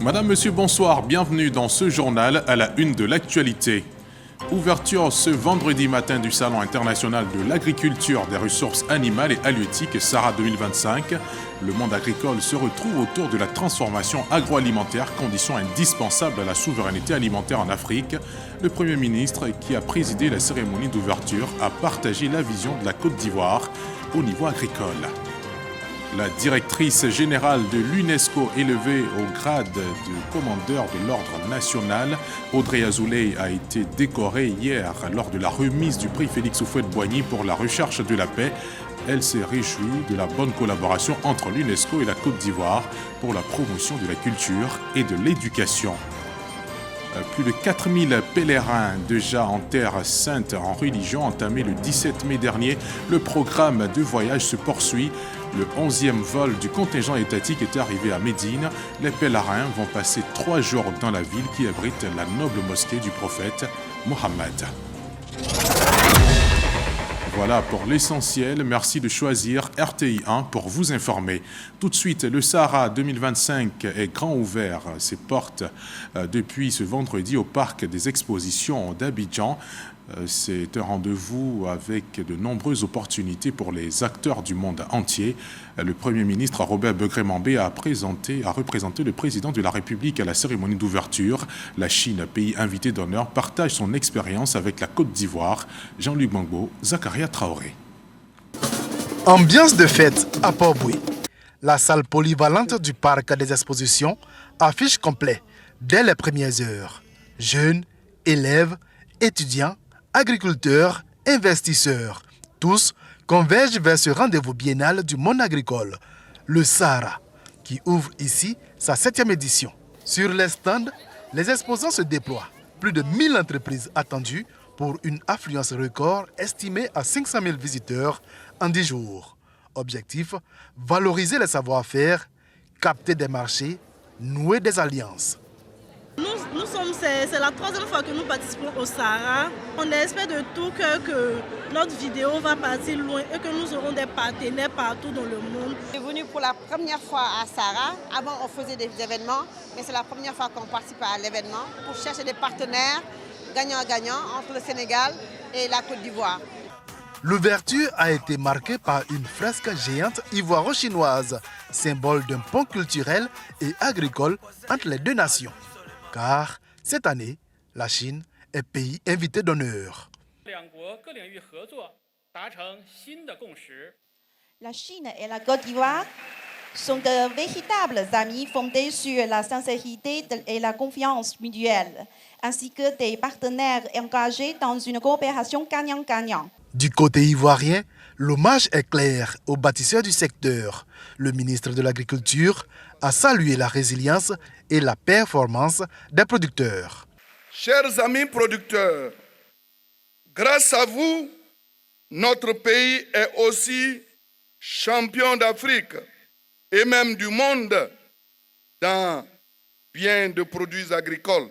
Madame, Monsieur, bonsoir. Bienvenue dans ce journal à la une de l'actualité. Ouverture ce vendredi matin du Salon international de l'agriculture, des ressources animales et halieutiques SARA 2025. Le monde agricole se retrouve autour de la transformation agroalimentaire, condition indispensable à la souveraineté alimentaire en Afrique. Le Premier ministre, qui a présidé la cérémonie d'ouverture, a partagé la vision de la Côte d'Ivoire au niveau agricole. La directrice générale de l'UNESCO, élevée au grade de commandeur de l'ordre national, Audrey Azoulay, a été décorée hier lors de la remise du prix Félix Houphouët-Boigny pour la recherche de la paix. Elle s'est réjouie de la bonne collaboration entre l'UNESCO et la Côte d'Ivoire pour la promotion de la culture et de l'éducation. Plus de 4000 pèlerins déjà en terre sainte en religion entamé le 17 mai dernier. Le programme de voyage se poursuit. Le 11e vol du contingent étatique est arrivé à Médine. Les pèlerins vont passer 3 jours dans la ville qui abrite la noble mosquée du prophète Mohammed. Voilà pour l'essentiel. Merci de choisir RTI 1 pour vous informer. Tout de suite, le Sahara 2025 est grand ouvert ses portes depuis ce vendredi au parc des expositions d'Abidjan. C'est un rendez-vous avec de nombreuses opportunités pour les acteurs du monde entier. Le Premier ministre Robert Begré-Mambé a représenté le président de la République à la cérémonie d'ouverture. La Chine, pays invité d'honneur, partage son expérience avec la Côte d'Ivoire. Jean-Luc Gbangbo, Zakaria Traoré. Ambiance de fête à Port-Boué. La salle polyvalente du parc des expositions affiche complet dès les premières heures. Jeunes, élèves, étudiants, agriculteurs, investisseurs, tous convergent vers ce rendez-vous biennal du monde agricole, le Sahara, qui ouvre ici sa 7e édition. Sur les stands, les exposants se déploient. Plus de 1000 entreprises attendues pour une affluence record estimée à 500 000 visiteurs en 10 jours. Objectif, valoriser les savoir-faire, capter des marchés, nouer des alliances. C'est la 3e fois que nous participons au Sahara. On espère de tout cœur que notre vidéo va partir loin et que nous aurons des partenaires partout dans le monde. Je suis venue pour la première fois à Sahara. Avant, on faisait des événements, mais c'est la première fois qu'on participe à l'événement pour chercher des partenaires gagnant-gagnant entre le Sénégal et la Côte d'Ivoire. L'ouverture a été marquée par une fresque géante ivoiro-chinoise, symbole d'un pont culturel et agricole entre les deux nations. Car cette année, la Chine est pays invité d'honneur. La Chine et la Côte d'Ivoire sont de véritables amis fondés sur la sincérité et la confiance mutuelle, ainsi que des partenaires engagés dans une coopération gagnant-gagnant. Du côté ivoirien, l'hommage est clair aux bâtisseurs du secteur. Le ministre de l'Agriculture a salué la résilience et la performance des producteurs. Chers amis producteurs, grâce à vous, notre pays est aussi champion d'Afrique et même du monde dans bien de produits agricoles.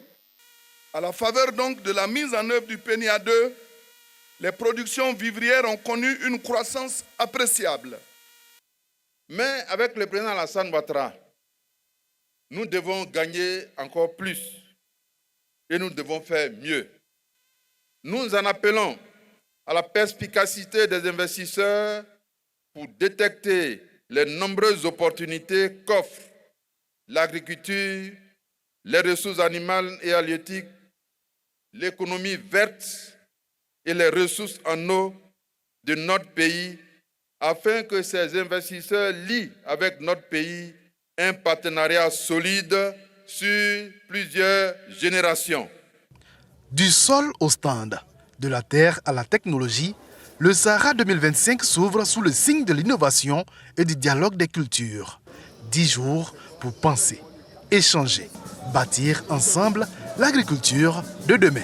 À la faveur donc de la mise en œuvre du PNIA 2, les productions vivrières ont connu une croissance appréciable. Mais avec le président Alassane Ouattara, nous devons gagner encore plus et nous devons faire mieux. Nous en appelons à la perspicacité des investisseurs pour détecter les nombreuses opportunités qu'offrent l'agriculture, les ressources animales et halieutiques, l'économie verte et les ressources en eau de notre pays, afin que ces investisseurs lient avec notre pays un partenariat solide sur plusieurs générations. Du sol au stand, de la terre à la technologie, le Sahara 2025 s'ouvre sous le signe de l'innovation et du dialogue des cultures. 10 jours pour penser, échanger, bâtir ensemble l'agriculture de demain.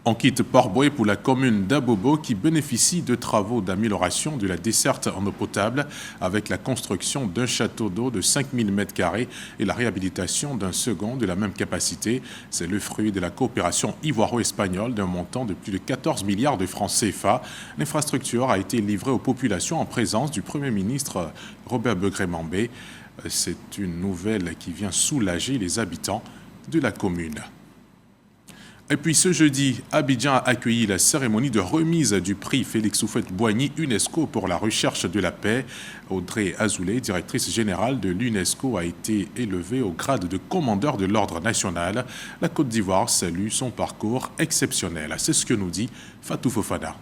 On quitte Port-Boué pour la commune d'Abobo qui bénéficie de travaux d'amélioration de la desserte en eau potable avec la construction d'un château d'eau de 5000 m² et la réhabilitation d'un second de la même capacité. C'est le fruit de la coopération ivoiro-espagnole d'un montant de plus de 14 milliards de francs CFA. L'infrastructure a été livrée aux populations en présence du Premier ministre Robert Begré-Mambé. C'est une nouvelle qui vient soulager les habitants de la commune. Et puis ce jeudi, Abidjan a accueilli la cérémonie de remise du prix Félix Houphouët-Boigny UNESCO pour la recherche de la paix. Audrey Azoulay, directrice générale de l'UNESCO, a été élevée au grade de commandeur de l'ordre national. La Côte d'Ivoire salue son parcours exceptionnel. C'est ce que nous dit Fatou Fofana.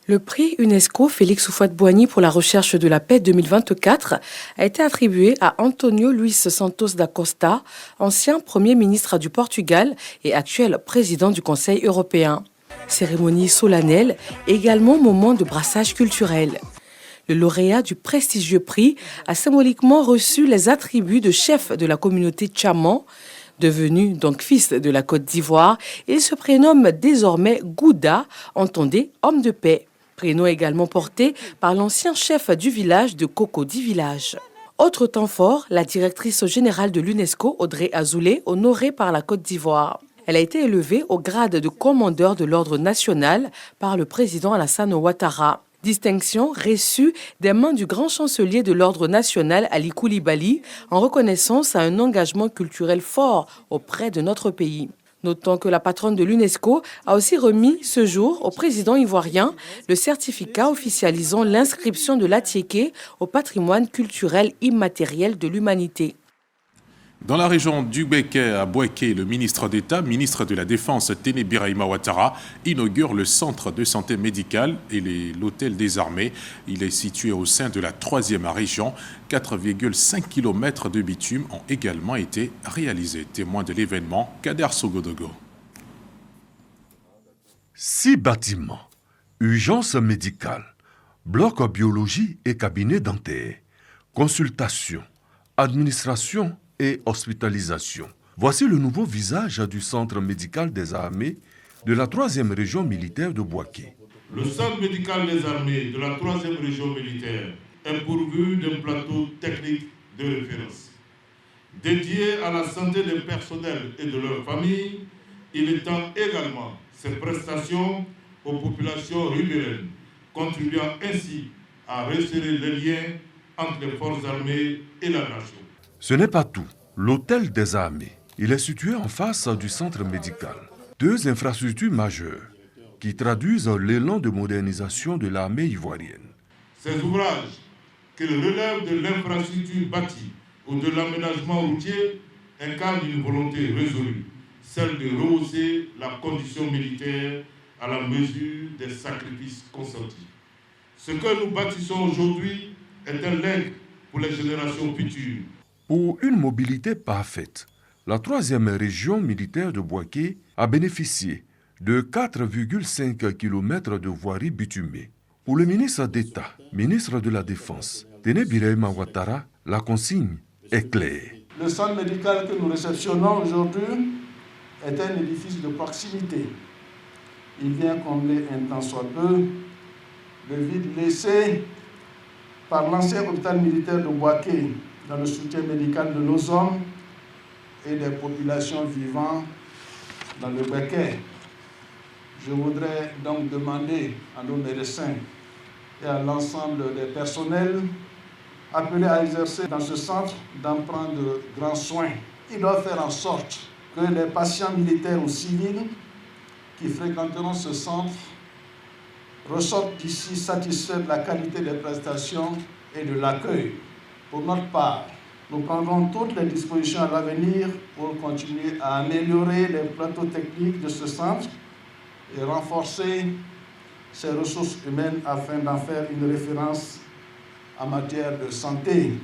Le prix UNESCO Félix Houphouët-Boigny pour la recherche de la paix 2024 a été attribué à Antonio Luis Santos da Costa, ancien Premier ministre du Portugal et actuel président du Conseil européen. Cérémonie solennelle, également moment de brassage culturel. Le lauréat du prestigieux prix a symboliquement reçu les attributs de chef de la communauté Tchaman. Devenu donc fils de la Côte d'Ivoire, il se prénomme désormais Gouda, entendez homme de paix. Prénom également porté par l'ancien chef du village de Cocody Village. Autre temps fort, la directrice générale de l'UNESCO, Audrey Azoulay, honorée par la Côte d'Ivoire. Elle a été élevée au grade de commandeur de l'ordre national par le président Alassane Ouattara. Distinction reçue des mains du grand chancelier de l'ordre national Ali Koulibaly en reconnaissance à un engagement culturel fort auprès de notre pays. Notons que la patronne de l'UNESCO a aussi remis ce jour au président ivoirien le certificat officialisant l'inscription de l'Atiéké au patrimoine culturel immatériel de l'humanité. Dans la région du Béquet à Bouaké, le ministre d'État, ministre de la Défense Téné Birahima Ouattara, inaugure le centre de santé médicale et l'hôtel des armées. Il est situé au sein de la 3e région. 4,5 km de bitume ont également été réalisés. Témoin de l'événement, Kader Sogodogo. 6 bâtiments, urgence médicale, bloc biologie et cabinet dentaire, consultation, administration et hospitalisation. Voici le nouveau visage du centre médical des armées de la 3e région militaire de Bouaké. Le centre médical des armées de la 3e région militaire est pourvu d'un plateau technique de référence. Dédié à la santé des personnels et de leurs familles, il étend également ses prestations aux populations riveraines, contribuant ainsi à resserrer les liens entre les forces armées et la nation. Ce n'est pas tout. L'hôtel des armées, il est situé en face du centre médical. 2 infrastructures majeures qui traduisent l'élan de modernisation de l'armée ivoirienne. Ces ouvrages, qu'ils relèvent de l'infrastructure bâtie ou de l'aménagement routier, incarnent une volonté résolue, celle de rehausser la condition militaire à la mesure des sacrifices consentis. Ce que nous bâtissons aujourd'hui est un legs pour les générations futures. Pour une mobilité parfaite, la 3e région militaire de Bouaké a bénéficié de 4,5 km de voirie bitumée. Pour le ministre d'État, ministre de la Défense, Téné Birahima Ouattara, la consigne est claire. Le centre médical que nous réceptionnons aujourd'hui est un édifice de proximité. Il vient combler un tant soit peu le vide laissé par l'ancien hôpital militaire de Bouaké dans le soutien médical de nos hommes et des populations vivant dans le Béquet. Je voudrais donc demander à nos médecins et à l'ensemble des personnels appelés à exercer dans ce centre d'en prendre grands soins. Ils doivent faire en sorte que les patients militaires ou civils qui fréquenteront ce centre ressortent d'ici satisfaits de la qualité des prestations et de l'accueil. Pour notre part, nous prendrons toutes les dispositions à l'avenir pour continuer à améliorer les plateaux techniques de ce centre et renforcer ses ressources humaines afin d'en faire une référence en matière de santé.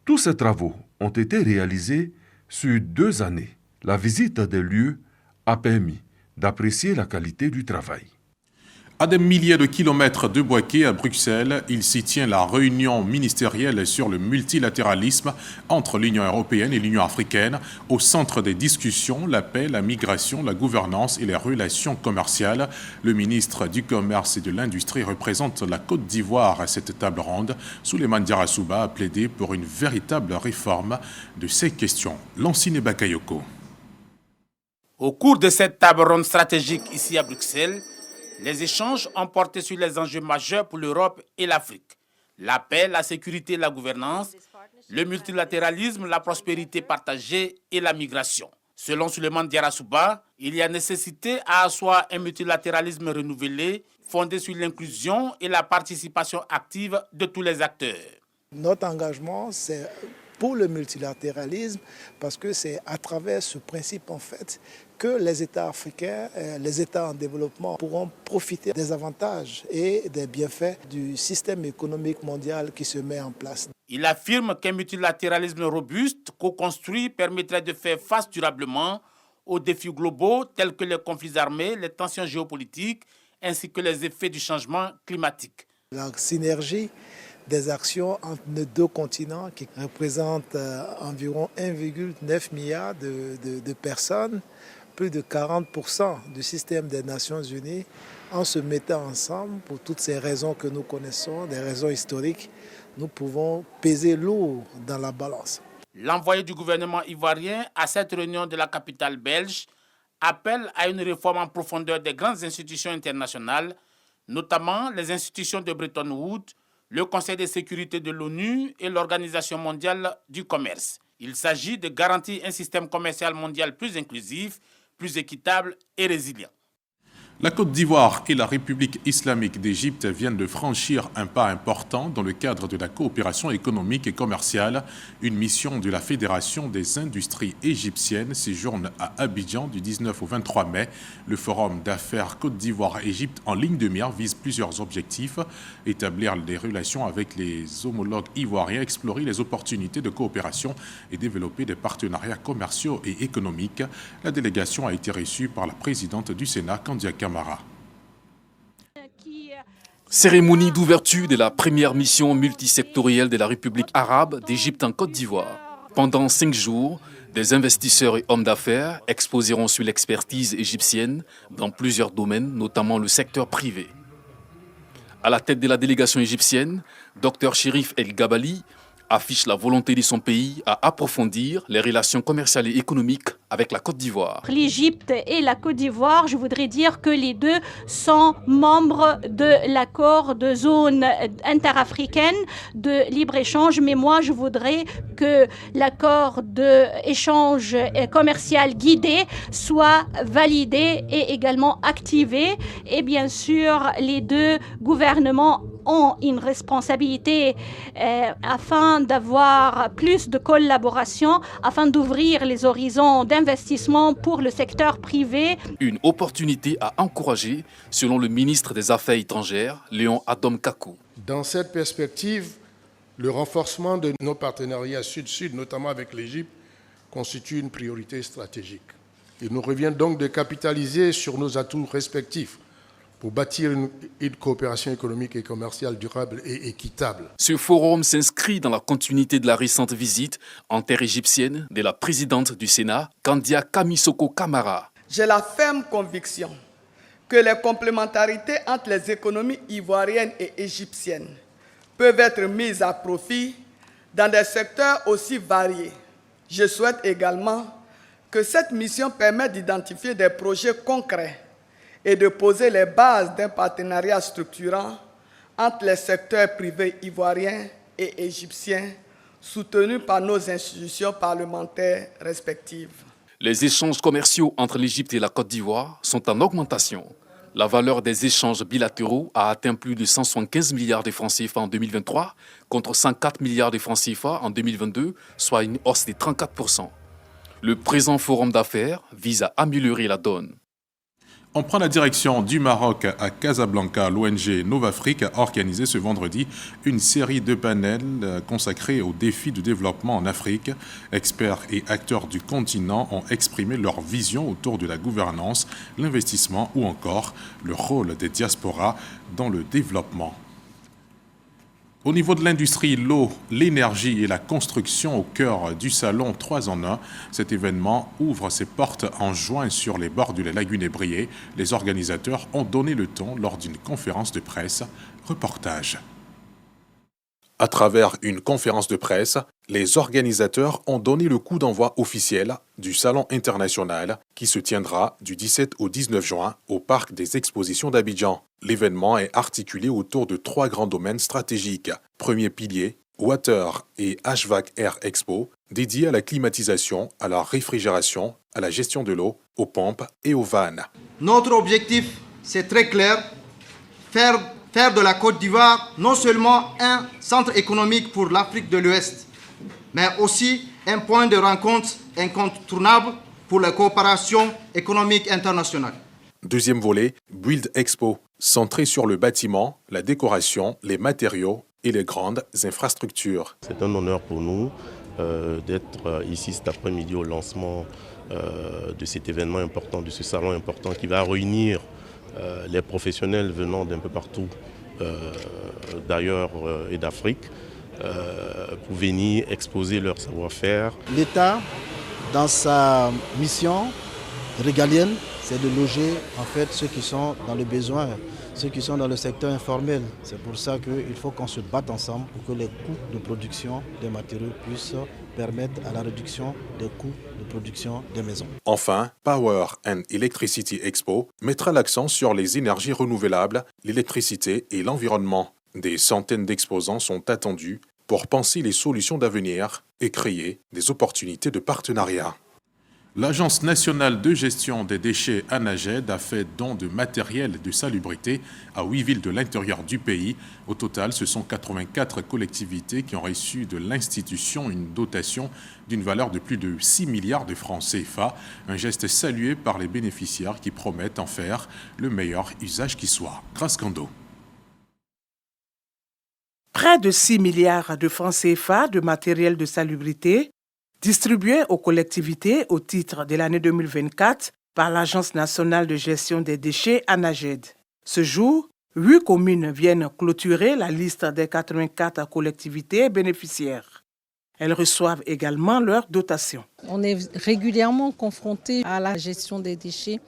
Tous ces travaux ont été réalisés sur 2 années. La visite des lieux a permis d'apprécier la qualité du travail. À des milliers de kilomètres de Bouaké à Bruxelles, il s'y tient la réunion ministérielle sur le multilatéralisme entre l'Union européenne et l'Union africaine. Au centre des discussions, la paix, la migration, la gouvernance et les relations commerciales. Le ministre du Commerce et de l'Industrie représente la Côte d'Ivoire à cette table ronde. Souleymane Diarra-Souba a plaidé pour une véritable réforme de ces questions. Lancine Bakayoko. Au cours de cette table ronde stratégique ici à Bruxelles, les échanges ont porté sur les enjeux majeurs pour l'Europe et l'Afrique. La paix, la sécurité et la gouvernance, le multilatéralisme, la prospérité partagée et la migration. Selon Souleymane Diarra-Souba, il y a nécessité à asseoir un multilatéralisme renouvelé, fondé sur l'inclusion et la participation active de tous les acteurs. Notre engagement, c'est pour le multilatéralisme, parce que c'est à travers ce principe, en fait, que les États africains, les États en développement pourront profiter des avantages et des bienfaits du système économique mondial qui se met en place. Il affirme qu'un multilatéralisme robuste, co-construit, permettrait de faire face durablement aux défis globaux tels que les conflits armés, les tensions géopolitiques, ainsi que les effets du changement climatique. La synergie des actions entre nos deux continents qui représentent environ 1,9 milliard de personnes, plus de 40% du système des Nations Unies, en se mettant ensemble pour toutes ces raisons que nous connaissons, des raisons historiques, nous pouvons peser lourd dans la balance. L'envoyé du gouvernement ivoirien à cette réunion de la capitale belge appelle à une réforme en profondeur des grandes institutions internationales, notamment les institutions de Bretton Woods, le Conseil de sécurité de l'ONU et l'Organisation mondiale du commerce. Il s'agit de garantir un système commercial mondial plus inclusif, plus équitable et résilient. La Côte d'Ivoire et la République islamique d'Égypte viennent de franchir un pas important dans le cadre de la coopération économique et commerciale. Une mission de la Fédération des industries égyptiennes séjourne à Abidjan du 19 au 23 mai. Le Forum d'affaires Côte d'Ivoire-Égypte en ligne de mire vise plusieurs objectifs. Établir des relations avec les homologues ivoiriens, explorer les opportunités de coopération et développer des partenariats commerciaux et économiques. La délégation a été reçue par la présidente du Sénat, Kandia Kamara. Cérémonie d'ouverture de la première mission multisectorielle de la République arabe d'Égypte en Côte d'Ivoire. Pendant 5 jours, des investisseurs et hommes d'affaires exposeront sur l'expertise égyptienne dans plusieurs domaines, notamment le secteur privé. À la tête de la délégation égyptienne, Dr Chérif El Gabali affiche la volonté de son pays à approfondir les relations commerciales et économiques avec la Côte d'Ivoire. L'Égypte et la Côte d'Ivoire, je voudrais dire que les deux sont membres de l'accord de zone interafricaine de libre-échange, mais moi je voudrais que l'accord d'échange commercial guidé soit validé et également activé. Et bien sûr, les deux gouvernements ont une responsabilité afin d'avoir plus de collaboration, afin d'ouvrir les horizons d'investissement pour le secteur privé. Une opportunité à encourager, selon le ministre des Affaires étrangères, Léon Adom Kakou. Dans cette perspective, le renforcement de nos partenariats sud-sud, notamment avec l'Égypte, constitue une priorité stratégique. Il nous revient donc de capitaliser sur nos atouts respectifs pour bâtir une coopération économique et commerciale durable et équitable. Ce forum s'inscrit dans la continuité de la récente visite en terre égyptienne de la présidente du Sénat, Kandia Kamisoko Kamara. J'ai la ferme conviction que les complémentarités entre les économies ivoiriennes et égyptiennes peuvent être mises à profit dans des secteurs aussi variés. Je souhaite également que cette mission permette d'identifier des projets concrets et de poser les bases d'un partenariat structurant entre les secteurs privés ivoiriens et égyptiens, soutenus par nos institutions parlementaires respectives. Les échanges commerciaux entre l'Égypte et la Côte d'Ivoire sont en augmentation. La valeur des échanges bilatéraux a atteint plus de 175 milliards de francs CFA en 2023 contre 104 milliards de francs CFA en 2022, soit une hausse de 34%. Le présent forum d'affaires vise à améliorer la donne. On prend la direction du Maroc à Casablanca. L'ONG Novafrique a organisé ce vendredi une série de panels consacrés aux défis du développement en Afrique. Experts et acteurs du continent ont exprimé leur vision autour de la gouvernance, l'investissement ou encore le rôle des diasporas dans le développement. Au niveau de l'industrie, l'eau, l'énergie et la construction au cœur du salon 3 en 1, cet événement ouvre ses portes en juin sur les bords de la lagune ébriée. Les organisateurs ont donné le ton lors d'une conférence de presse. Reportage. À travers une conférence de presse, les organisateurs ont donné le coup d'envoi officiel du Salon international qui se tiendra du 17 au 19 juin au Parc des Expositions d'Abidjan. L'événement est articulé autour de 3 grands domaines stratégiques. Premier pilier, Water et HVAC Air Expo, dédiés à la climatisation, à la réfrigération, à la gestion de l'eau, aux pompes et aux vannes. Notre objectif, c'est très clair, faire de la Côte d'Ivoire non seulement un centre économique pour l'Afrique de l'Ouest, mais aussi un point de rencontre incontournable pour la coopération économique internationale. Deuxième volet, Build Expo, centré sur le bâtiment, la décoration, les matériaux et les grandes infrastructures. C'est un honneur pour nous d'être ici cet après-midi au lancement de cet événement important, de ce salon important qui va réunir les professionnels venant d'un peu partout d'ailleurs et d'Afrique pour venir exposer leur savoir-faire. L'État, dans sa mission régalienne, c'est de loger en fait ceux qui sont dans le besoin, ceux qui sont dans le secteur informel. C'est pour ça qu'il faut qu'on se batte ensemble pour que les coûts de production des matériaux puissent permettre à la réduction des coûts de production des maisons. Enfin, Power and Electricity Expo mettra l'accent sur les énergies renouvelables, l'électricité et l'environnement. Des centaines d'exposants sont attendus pour penser les solutions d'avenir et créer des opportunités de partenariat. L'Agence nationale de gestion des déchets ANAGED a fait don de matériel de salubrité à 8 villes de l'intérieur du pays. Au total, ce sont 84 collectivités qui ont reçu de l'institution une dotation d'une valeur de plus de 6 milliards de francs CFA. Un geste salué par les bénéficiaires qui promettent en faire le meilleur usage qui soit. Grâce Kando. Près de 6 milliards de francs CFA de matériel de salubrité distribués aux collectivités au titre de l'année 2024 par l'Agence nationale de gestion des déchets ANAGED. Ce jour, 8 communes viennent clôturer la liste des 84 collectivités bénéficiaires. Elles reçoivent également leur dotation. On est régulièrement confronté à la gestion des déchets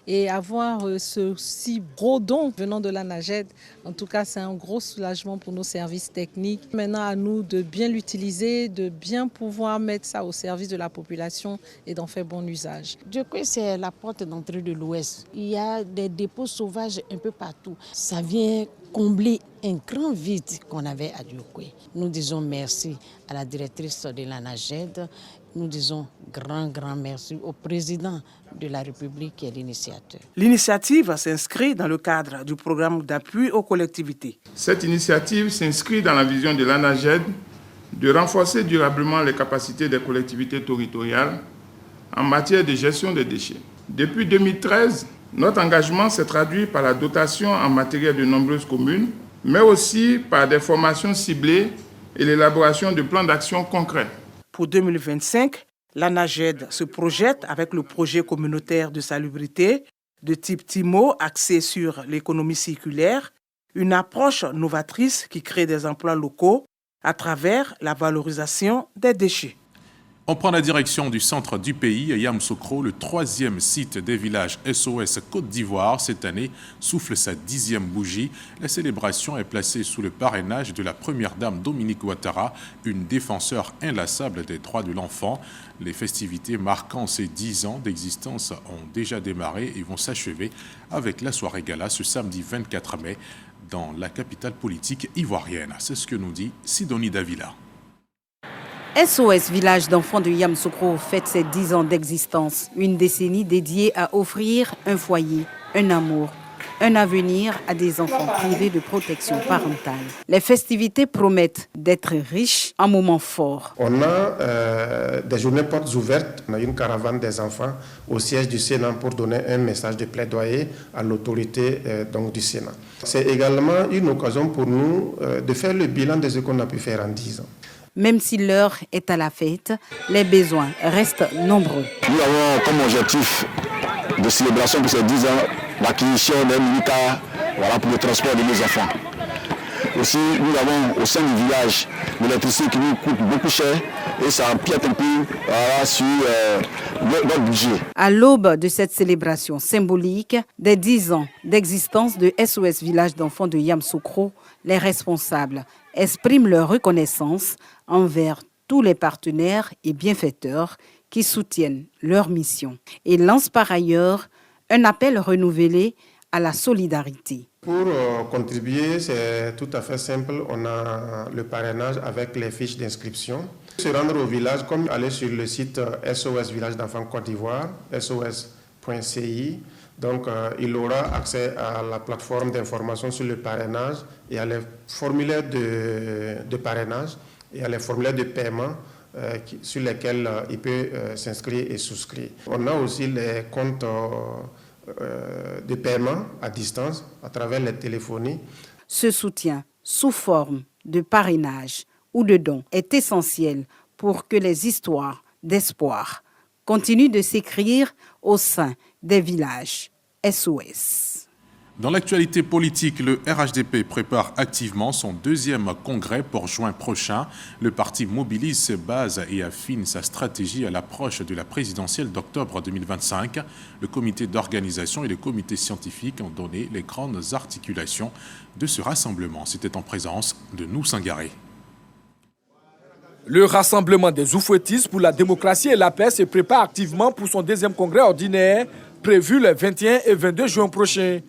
et avoir ce si gros don venant de l'ANAGED, en tout cas c'est un gros soulagement pour nos services techniques. Maintenant à nous de bien l'utiliser, de bien pouvoir mettre ça au service de la population et d'en faire bon usage. Diokoye, c'est la porte d'entrée de l'Ouest. Il y a des dépôts sauvages un peu partout. Ça vient combler un grand vide qu'on avait à Diokoye. Nous disons merci à la directrice de l'ANAGED. Nous disons grand merci au président de la République qui est l'initiateur. L'initiative s'inscrit dans le cadre du programme d'appui aux collectivités. Cette initiative s'inscrit dans la vision de l'ANAGED de renforcer durablement les capacités des collectivités territoriales en matière de gestion des déchets. Depuis 2013, notre engagement s'est traduit par la dotation en matériel de nombreuses communes, mais aussi par des formations ciblées et l'élaboration de plans d'action concrets. Pour 2025, l'ANAGED se projette avec le projet communautaire de salubrité de type TIMO axé sur l'économie circulaire, une approche novatrice qui crée des emplois locaux à travers la valorisation des déchets. On prend la direction du centre du pays, Yamoussoukro, le 3e site des villages SOS Côte d'Ivoire. Cette année souffle sa 10e bougie. La célébration est placée sous le parrainage de la première dame Dominique Ouattara, une défenseur inlassable des droits de l'enfant. Les festivités marquant ces 10 ans d'existence ont déjà démarré et vont s'achever avec la soirée gala ce samedi 24 mai dans la capitale politique ivoirienne. C'est ce que nous dit Sidonie Davila. SOS Village d'enfants de Yamoussoukro fête ses 10 ans d'existence, une décennie dédiée à offrir un foyer, un amour, un avenir à des enfants privés de protection parentale. Les festivités promettent d'être riches en moments forts. On a des journées portes ouvertes, on a une caravane des enfants au siège du Sénat pour donner un message de plaidoyer à l'autorité du Sénat. C'est également une occasion pour nous de faire le bilan de ce qu'on a pu faire en 10 ans. Même si l'heure est à la fête, les besoins restent nombreux. Nous avons comme objectif de célébration pour ces 10 ans l'acquisition d'un mini-car pour le transport de nos enfants. Aussi, nous avons au sein du village l'électricité qui nous coûte beaucoup cher et ça empiète un peu sur notre budget. À l'aube de cette célébration symbolique des 10 ans d'existence de SOS Village d'enfants de Yamoussoukro, les responsables expriment leur reconnaissance envers tous les partenaires et bienfaiteurs qui soutiennent leur mission et lance par ailleurs un appel renouvelé à la solidarité. Pour contribuer, c'est tout à fait simple. On a le parrainage avec les fiches d'inscription. Se rendre au village, comme aller sur le site SOS Village d'Enfants Côte d'Ivoire, sos.ci. Donc, il aura accès à la plateforme d'information sur le parrainage et à les formulaires de parrainage et à les formulaires de paiement sur lesquels il peut s'inscrire et souscrire. On a aussi les comptes de paiement à distance à travers les téléphonies. Ce soutien sous forme de parrainage ou de dons est essentiel pour que les histoires d'espoir continuent de s'écrire au sein des villages SOS. Dans l'actualité politique, le RHDP prépare activement son deuxième congrès pour juin prochain. Le parti mobilise ses bases et affine sa stratégie à l'approche de la présidentielle d'octobre 2025. Le comité d'organisation et le comité scientifique ont donné les grandes articulations de ce rassemblement. C'était en présence de nous Sangaré. Le rassemblement des oufouettistes pour la démocratie et la paix se prépare activement pour son deuxième congrès ordinaire prévu les 21 et 22 juin prochains.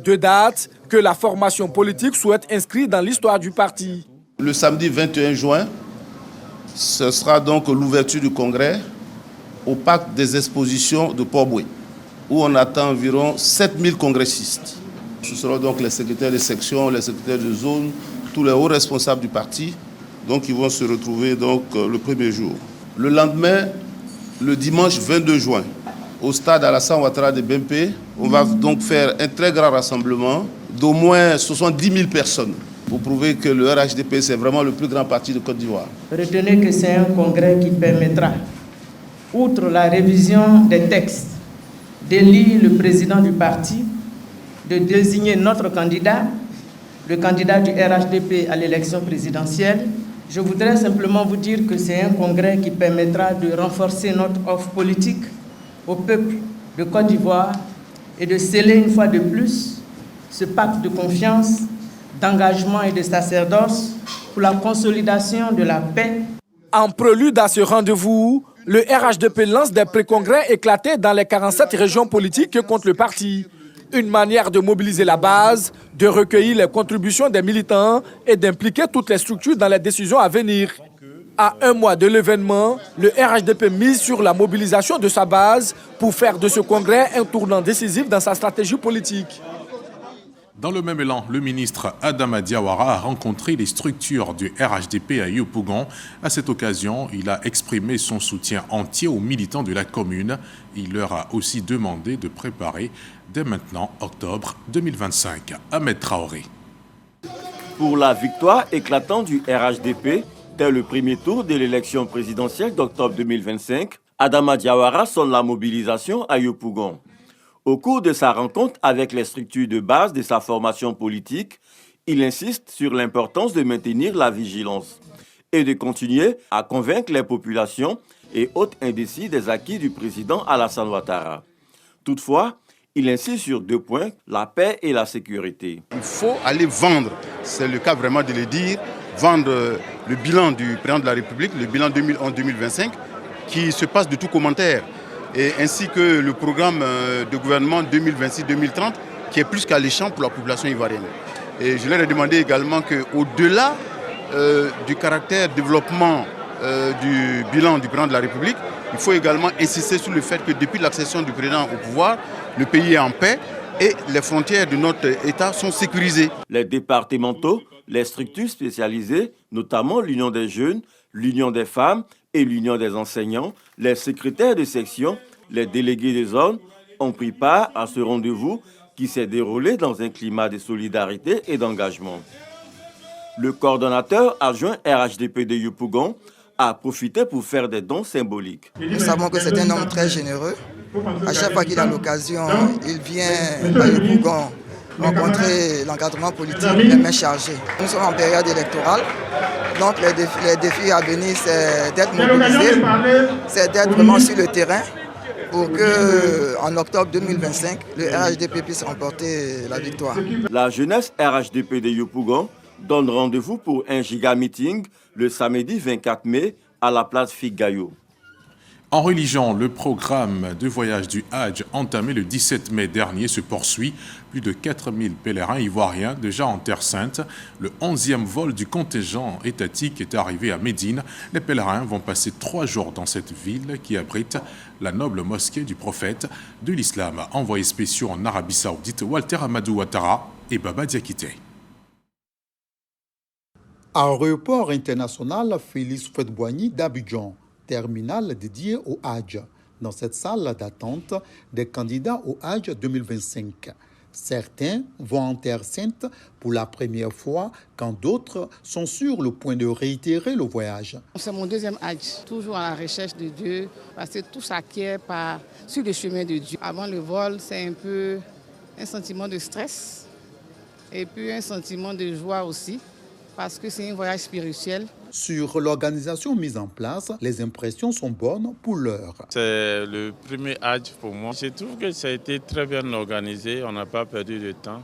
Deux dates que la formation politique souhaite inscrire dans l'histoire du parti. Le samedi 21 juin, ce sera donc l'ouverture du congrès au parc des expositions de Port-Boué, où on attend environ 7000 congressistes. Ce seront donc les secrétaires de section, les secrétaires de zone, tous les hauts responsables du parti. Donc ils vont se retrouver donc le premier jour. Le lendemain, le dimanche 22 juin, au stade Alassane Ouattara de Bempé, on va donc faire un très grand rassemblement d'au moins 70 000 personnes pour prouver que le RHDP, c'est vraiment le plus grand parti de Côte d'Ivoire. Retenez que c'est un congrès qui permettra, outre la révision des textes, d'élire le président du parti, de désigner notre candidat, le candidat du RHDP à l'élection présidentielle. Je voudrais simplement vous dire que c'est un congrès qui permettra de renforcer notre offre politique au peuple de Côte d'Ivoire et de sceller une fois de plus ce pacte de confiance, d'engagement et de sacerdoce pour la consolidation de la paix. En prélude à ce rendez-vous, le RHDP lance des pré-congrès éclatés dans les 47 régions politiques que compte le parti. Une manière de mobiliser la base, de recueillir les contributions des militants et d'impliquer toutes les structures dans les décisions à venir. À un mois de l'événement, le RHDP mise sur la mobilisation de sa base pour faire de ce congrès un tournant décisif dans sa stratégie politique. Dans le même élan, le ministre Adama Diawara a rencontré les structures du RHDP à Yopougon. À cette occasion, il a exprimé son soutien entier aux militants de la commune. Il leur a aussi demandé de préparer dès maintenant, octobre 2025. Ahmed Traoré. Pour la victoire éclatante du RHDP, dès le premier tour de l'élection présidentielle d'octobre 2025, Adama Diawara sonne la mobilisation à Yopougon. Au cours de sa rencontre avec les structures de base de sa formation politique, il insiste sur l'importance de maintenir la vigilance et de continuer à convaincre les populations et autres indécis des acquis du président Alassane Ouattara. Toutefois, il insiste sur deux points, la paix et la sécurité. Il faut aller vendre, c'est le cas vraiment de le dire, vendre le bilan du président de la République, le bilan 2011-2025, qui se passe de tout commentaire, et ainsi que le programme de gouvernement 2026-2030, qui est plus qu'alléchant pour la population ivoirienne. Et je leur ai demandé également qu'au-delà du caractère développement du bilan du président de la République, il faut également insister sur le fait que depuis l'accession du président au pouvoir, le pays est en paix et les frontières de notre État sont sécurisées. Les départementaux, les structures spécialisées, notamment l'Union des jeunes, l'Union des femmes et l'Union des enseignants, les secrétaires de section, les délégués des zones ont pris part à ce rendez-vous qui s'est déroulé dans un climat de solidarité et d'engagement. Le coordonnateur adjoint RHDP de Yopougon a profité pour faire des dons symboliques. Nous savons que c'est un homme très généreux. À chaque fois qu'il a l'occasion, il vient à Yopougon rencontrer l'encadrement politique, les mains chargées. Nous sommes en période électorale, donc les défis à venir, c'est d'être mobilisé, c'est d'être vraiment sur le terrain pour qu'en octobre 2025, le RHDP puisse remporter la victoire. La jeunesse RHDP de Yopougon donne rendez-vous pour un giga-meeting le samedi 24 mai à la place Figayo. En religion, le programme de voyage du Hajj entamé le 17 mai dernier se poursuit. Plus de 4000 pèlerins ivoiriens déjà en Terre Sainte. Le 11e vol du contingent étatique est arrivé à Médine. Les pèlerins vont passer 3 jours dans cette ville qui abrite la noble mosquée du prophète de l'islam. Envoyés spéciaux en Arabie Saoudite, Walter Amadou Ouattara et Baba Diakité. Aéroport international Félix Houphouët-Boigny d'Abidjan, terminal dédié au Hajj. Dans cette salle d'attente des candidats au Hajj 2025. Certains vont en Terre Sainte pour la première fois, quand d'autres sont sur le point de réitérer le voyage. C'est mon 2e Hajj, toujours à la recherche de Dieu, parce que tout s'acquiert sur le chemin de Dieu. Avant le vol, c'est un peu un sentiment de stress et puis un sentiment de joie aussi, parce que c'est un voyage spirituel. Sur l'organisation mise en place, les impressions sont bonnes pour l'heure. C'est le premier Hajj pour moi. Je trouve que ça a été très bien organisé, on n'a pas perdu de temps.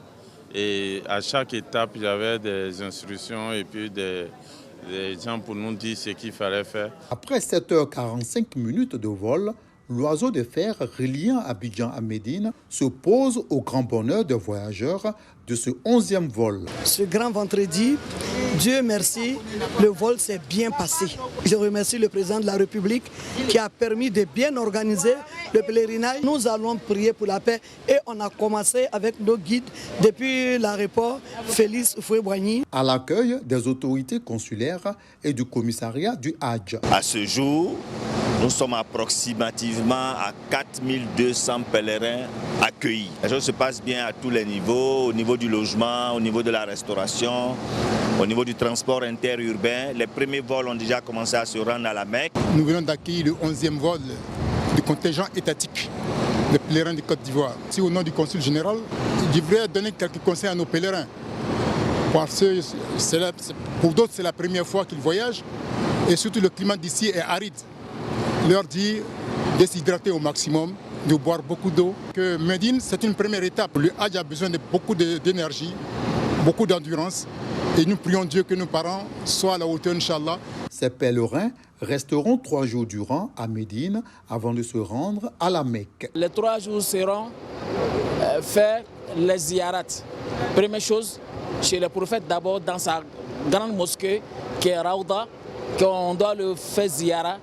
Et à chaque étape, il y avait des instructions et puis des gens pour nous dire ce qu'il fallait faire. Après 7h45 de vol, l'oiseau de fer reliant Abidjan à Médine se pose au grand bonheur des voyageurs de ce 11e vol. Ce grand vendredi, Dieu merci, le vol s'est bien passé. Je remercie le président de la République qui a permis de bien organiser le pèlerinage. Nous allons prier pour la paix et on a commencé avec nos guides depuis l'aéroport Félix Houphouët-Boigny. À l'accueil des autorités consulaires et du commissariat du Hajj. À ce jour, nous sommes approximativement à 4200 pèlerins accueillis. Les choses se passent bien à tous les niveaux, au niveau du logement, au niveau de la restauration, au niveau du transport interurbain. Les premiers vols ont déjà commencé à se rendre à la Mecque. Nous venons d'accueillir le 11e vol du contingent étatique des pèlerins de Côte d'Ivoire. Si au nom du consul général, je voudrais donner quelques conseils à nos pèlerins. Parce que pour d'autres, c'est la première fois qu'ils voyagent et surtout le climat d'ici est aride. Leur dire de s'hydrater au maximum, de boire beaucoup d'eau. Que Médine, c'est une première étape. Le Hajj a besoin de beaucoup d'énergie, beaucoup d'endurance. Et nous prions Dieu que nos parents soient à la hauteur, Inch'Allah. Ces pèlerins resteront 3 jours durant à Médine avant de se rendre à la Mecque. Les 3 jours seront faire les ziyarats. Première chose, chez le prophète d'abord dans sa grande mosquée qui est Raouda, qu'on doit le faire ziyara.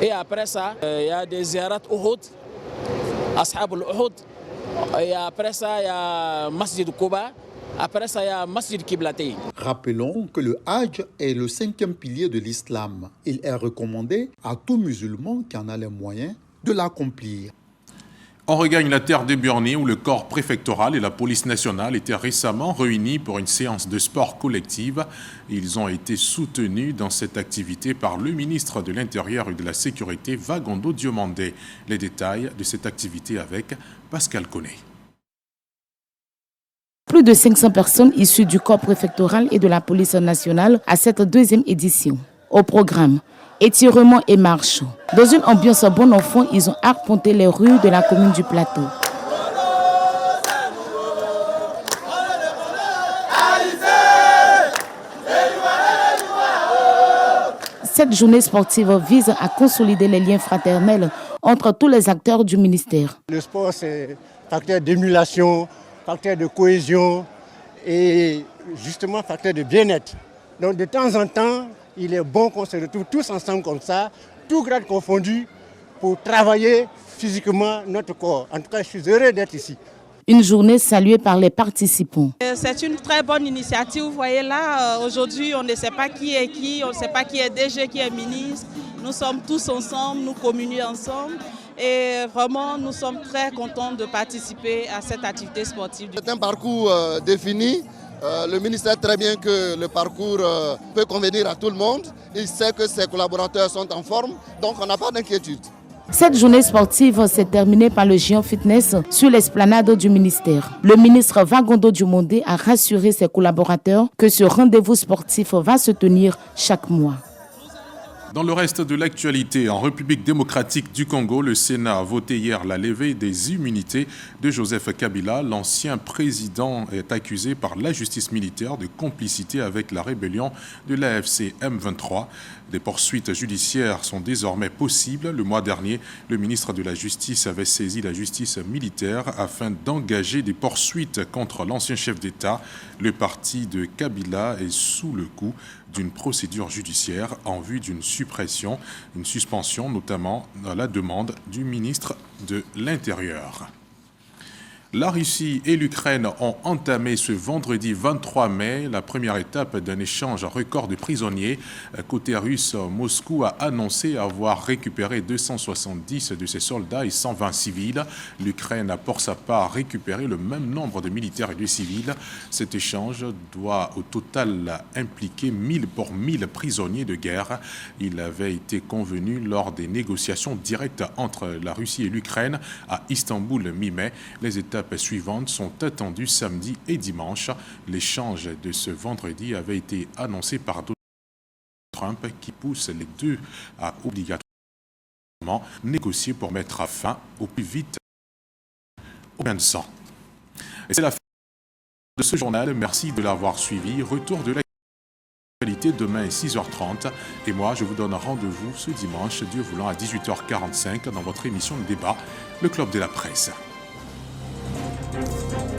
Et après ça, il y a des ziyarats Uhud, Ashab al-Uhud. Et après ça, il y a Masjid Quba. Après ça, il y a Masjid Kiblaté. Rappelons que le Hajj est le 5e pilier de l'islam. Il est recommandé à tout musulman qui en a les moyens de l'accomplir. On regagne la terre de Burnie où le corps préfectoral et la police nationale étaient récemment réunis pour une séance de sport collective. Ils ont été soutenus dans cette activité par le ministre de l'Intérieur et de la Sécurité, Vagondo Diomandé. Les détails de cette activité avec Pascal Koné. Plus de 500 personnes issues du corps préfectoral et de la police nationale à cette 2e édition. Au programme, étirements et marches. Dans une ambiance bon enfant, ils ont arpenté les rues de la commune du Plateau. Cette journée sportive vise à consolider les liens fraternels entre tous les acteurs du ministère. Le sport, c'est facteur d'émulation, facteur de cohésion et justement facteur de bien-être. Donc de temps en temps, il est bon qu'on se retrouve tous ensemble comme ça, tout grade confondu, pour travailler physiquement notre corps. En tout cas, je suis heureux d'être ici. Une journée saluée par les participants. C'est une très bonne initiative. Vous voyez là, aujourd'hui, on ne sait pas qui est qui, on ne sait pas qui est DG, qui est ministre. Nous sommes tous ensemble, nous communions ensemble. Et vraiment, nous sommes très contents de participer à cette activité sportive. C'est un parcours défini. Le ministre sait très bien que le parcours peut convenir à tout le monde. Il sait que ses collaborateurs sont en forme, donc on n'a pas d'inquiétude. Cette journée sportive s'est terminée par le géant fitness sur l'esplanade du ministère. Le ministre Vagondo Diomandé a rassuré ses collaborateurs que ce rendez-vous sportif va se tenir chaque mois. Dans le reste de l'actualité, en République démocratique du Congo, le Sénat a voté hier la levée des immunités de Joseph Kabila. L'ancien président est accusé par la justice militaire de complicité avec la rébellion de l'AFC M23. Des poursuites judiciaires sont désormais possibles. Le mois dernier, le ministre de la Justice avait saisi la justice militaire afin d'engager des poursuites contre l'ancien chef d'État. Le parti de Kabila est sous le coup d'une procédure judiciaire en vue d'une suspension, notamment à la demande du ministre de l'Intérieur. La Russie et l'Ukraine ont entamé ce vendredi 23 mai la première étape d'un échange record de prisonniers. Côté russe, Moscou a annoncé avoir récupéré 270 de ses soldats et 120 civils. L'Ukraine a pour sa part récupéré le même nombre de militaires et de civils. Cet échange doit au total impliquer 1000 pour 1000 prisonniers de guerre. Il avait été convenu lors des négociations directes entre la Russie et l'Ukraine à Istanbul mi-mai. Les étapes suivantes sont attendues samedi et dimanche. L'échange de ce vendredi avait été annoncé par Donald Trump qui pousse les deux à obligatoirement négocier pour mettre fin au plus vite au bain de sang. Et c'est la fin de ce journal. Merci de l'avoir suivi. Retour de l'actualité demain à 6h30. Et moi, je vous donne rendez-vous ce dimanche, Dieu voulant, à 18h45 dans votre émission de débat, le Club de la Presse. Thank you.